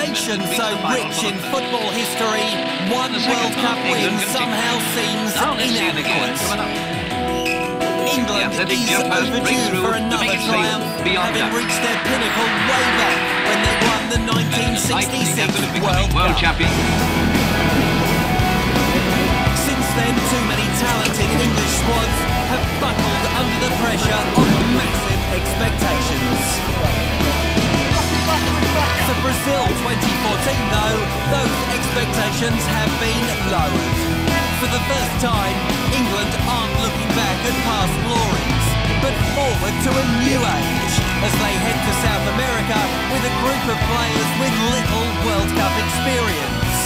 nation so rich in football history, one World Cup win somehow seems inadequate. England is overdue for another triumph, having reached their pinnacle way back when they won the 1966 World Cup. Since then, too many talented English squads have buckled under the pressure of massive expectations. For Brazil 2014 though, those expectations have been lowered. For the first time, England aren't looking back at past glories, but forward to a new age as they head to South America with a group of players with little World Cup experience.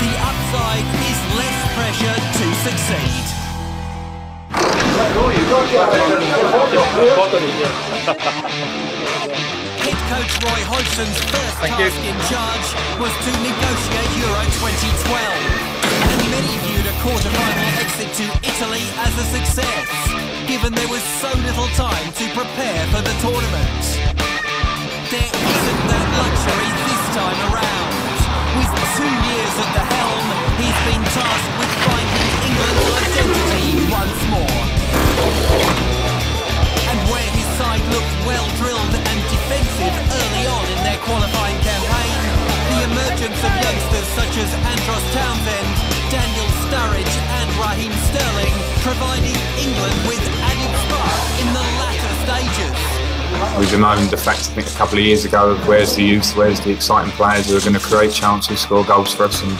The upside is less pressure to succeed. Head coach Roy Hodgson's first task in charge was to negotiate Euro 2012, and many viewed a quarter-final exit to Italy as a success, given there was so little time to prepare for the tournament. There isn't that luxury this time around. With 2 years at the helm, he's been tasked with finding England's identity once more. And where his side looked well-drilled and defensive early on in their qualifying campaign, the emergence of youngsters such as Andros Townsend, Daniel Sturridge and Raheem Sterling providing England with added spark in the latter stages. We bemoaned the fact, I think, a couple of years ago of where's the youth, where's the exciting players who are going to create chances, score goals for us, and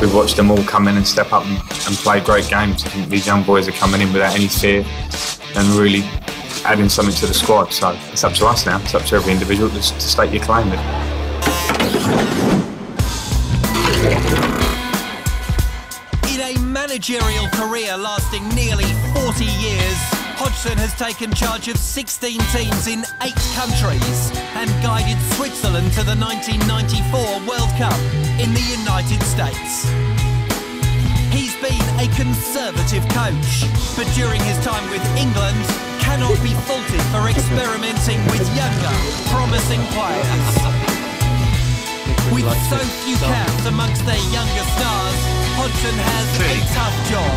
we've watched them all come in and step up and play great games. I think these young boys are coming in without any fear and really adding something to the squad. So it's up to us now, it's up to every individual to state your claim. In a managerial career lasting nearly 40 years, Hodgson has taken charge of 16 teams in 8 countries and guided Switzerland to the 1994 World Cup in the United States. He's been a conservative coach, but during his time with England, cannot be faulted for experimenting with younger, promising players. With so few caps amongst their younger stars, Hodgson has a tough job,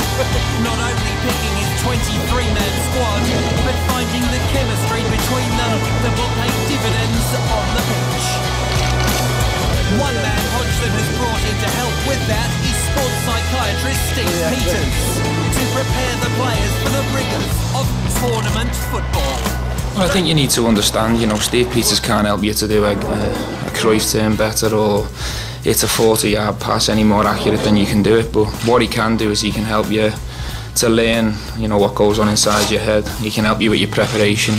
not only picking his 23-man squad, but finding the chemistry between them that will pay dividends on the pitch. One man Hodgson has brought in to help with that is sports psychiatrist Steve Peters, to prepare the players for the rigours of tournament football. Well, I think you need to understand, Steve Peters can't help you to do a Cruyff turn better or hit a 40-yard pass any more accurate than you can do it, but what he can do is he can help you to learn, what goes on inside your head. He can help you with your preparation.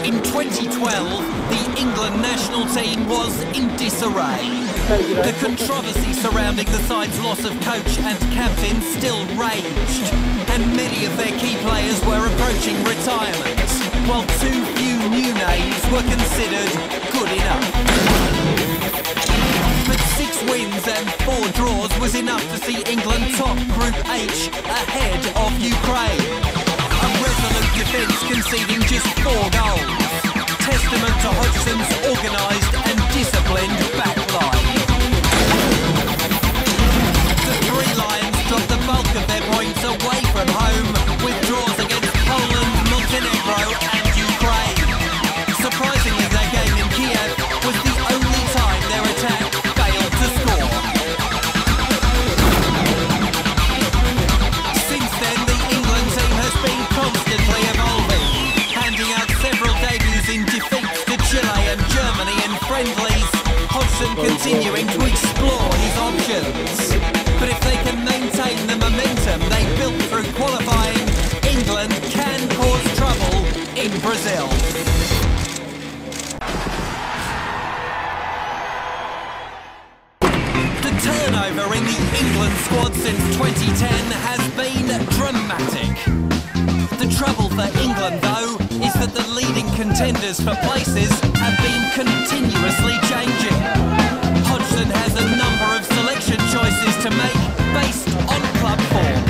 In 2012, the England national team was in disarray. The controversy surrounding the side's loss of coach and captain still raged, and many of their key players were approaching retirement, while too few new names were considered good enough. But 6 wins and 4 draws was enough to see England top Group H ahead of Ukraine. A resolute defence conceding just 4 goals. Testament to Hodgson's organised and disciplined backline. The Three Lions dropped the bulk of their points away from home with draws against Poland, Montenegro and Ukraine. Surprisingly, their game in Kiev was the only time their attack failed to score. Since then, the England team has been constantly evolving, handing out several debuts in defeats to Chile and Germany in friendlies, Hodgson continuing to explore his options. But if they can maintain the momentum they built through qualifying, England can cause trouble in Brazil. The turnover in the England squad since 2010 has been dramatic. The trouble for England, though, is that the leading contenders for places have been continuously changing. Hodgson has a number of selection choices to make based on club form.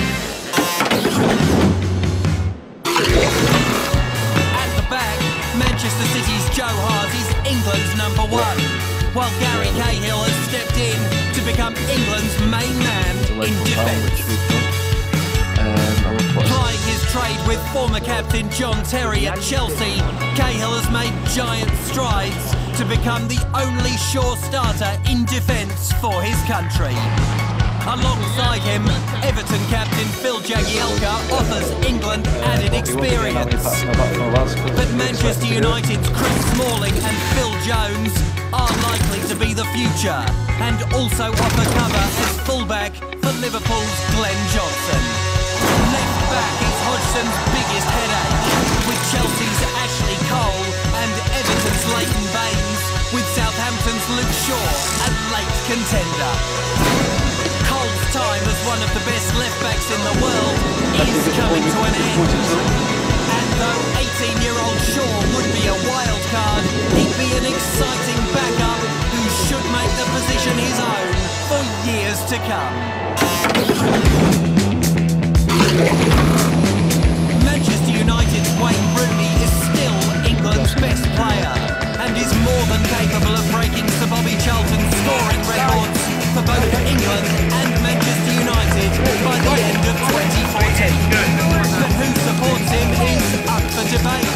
At the back, Manchester City's Joe England's number one, while Gary Cahill has stepped in to become England's main man in defence. Plying his trade with former captain John Terry at Chelsea, Cahill has made giant strides to become the only sure starter in defence for his country. Alongside him, Everton captain Phil Jagielka offers England added experience. But Manchester United's Chris Smalling and Phil Jones are likely to be the future, and also offer cover as fullback for Liverpool's Glenn Johnson. Left back is Hodgson's biggest headache, with Chelsea's Ashley Cole and Everton's Leighton Baines, with Southampton's Luke Shaw a late contender. Cole's time as one of the best left-backs in the world is coming to an end. And though 18-year-old Shaw would be a wild card, he'd be an exciting backup who should make the position his own for years to come. Manchester United's Wayne Rooney is still England's best player and is more than capable of breaking Sir Bobby Charlton's scoring records for both England and Manchester United by the end of 2014. But who supports him is up for debate.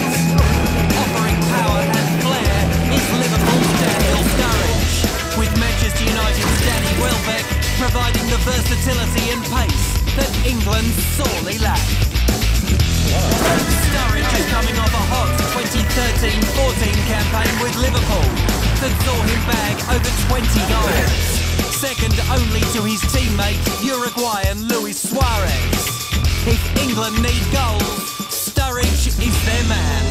Offering power and flair is Liverpool's Daniel Sturridge, with Manchester United's Danny Welbeck providing the versatility and pace that England sorely lack. Sturridge is coming off a hot 2013-14 campaign with Liverpool that saw him bag over 20 goals, second only to his teammate Uruguayan Luis Suarez. If England need goals, Sturridge is their man.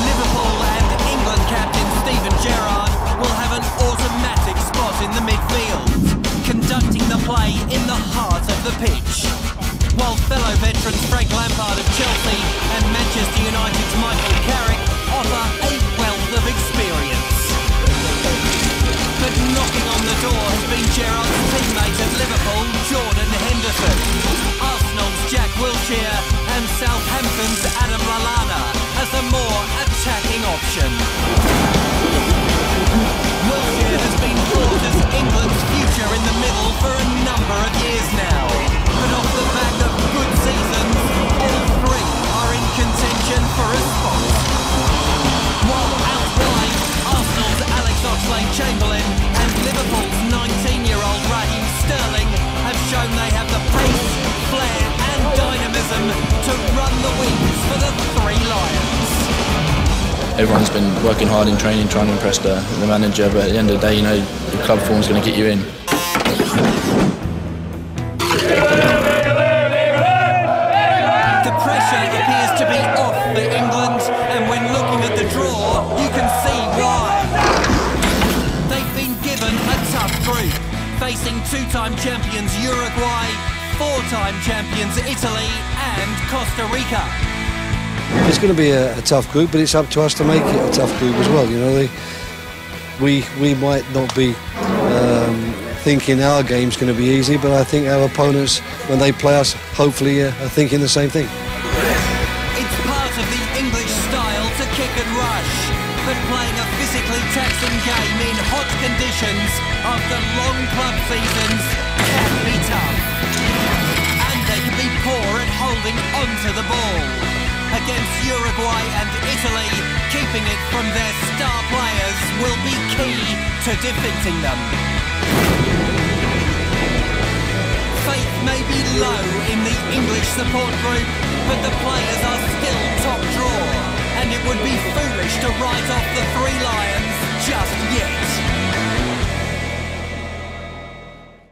Liverpool and England captain Steven Gerrard will have an automatic spot in the midfield, conducting the play in the heart of the pitch, while fellow veterans Frank Lampard of Chelsea and Manchester United's Michael Carrick offer a wealth of experience. But knocking on the door has been Gerrard's teammate at Liverpool, Jordan Henderson, Arsenal's Jack Wilshere and Southampton's Adam Lallana as a more attacking option. Wilshere has been brought as England's future in the middle for a number of years now, but off the back of good seasons, all three are in contention for a spot. While out wide, Arsenal's Alex Oxlade-Chamberlain and Liverpool's 19-year-old Raheem Sterling have shown they have the pace, flair and dynamism to run the wings for the Three Lions. Everyone's been working hard in training, trying to impress the manager, but at the end of the day, you know, the club form's going to get you in. The pressure appears to be off for England, and when looking at the draw, you can see why. They've been given a tough group, facing two-time champions Uruguay, four-time champions Italy and Costa Rica. It's going to be a tough group, but it's up to us to make it a tough group as well. You know, we might not be thinking our game's going to be easy, but I think our opponents, when they play us, hopefully are thinking the same thing. It's part of the English style to kick and rush, but playing a physically taxing game in hot conditions after long club seasons can be tough. And they can be poor at holding onto the ball. Against Uruguay and Italy, keeping it from their star players will be key to defeating them. Faith may be low in the English support group, but the players are still top draw, and it would be foolish to write off the Three Lions just yet.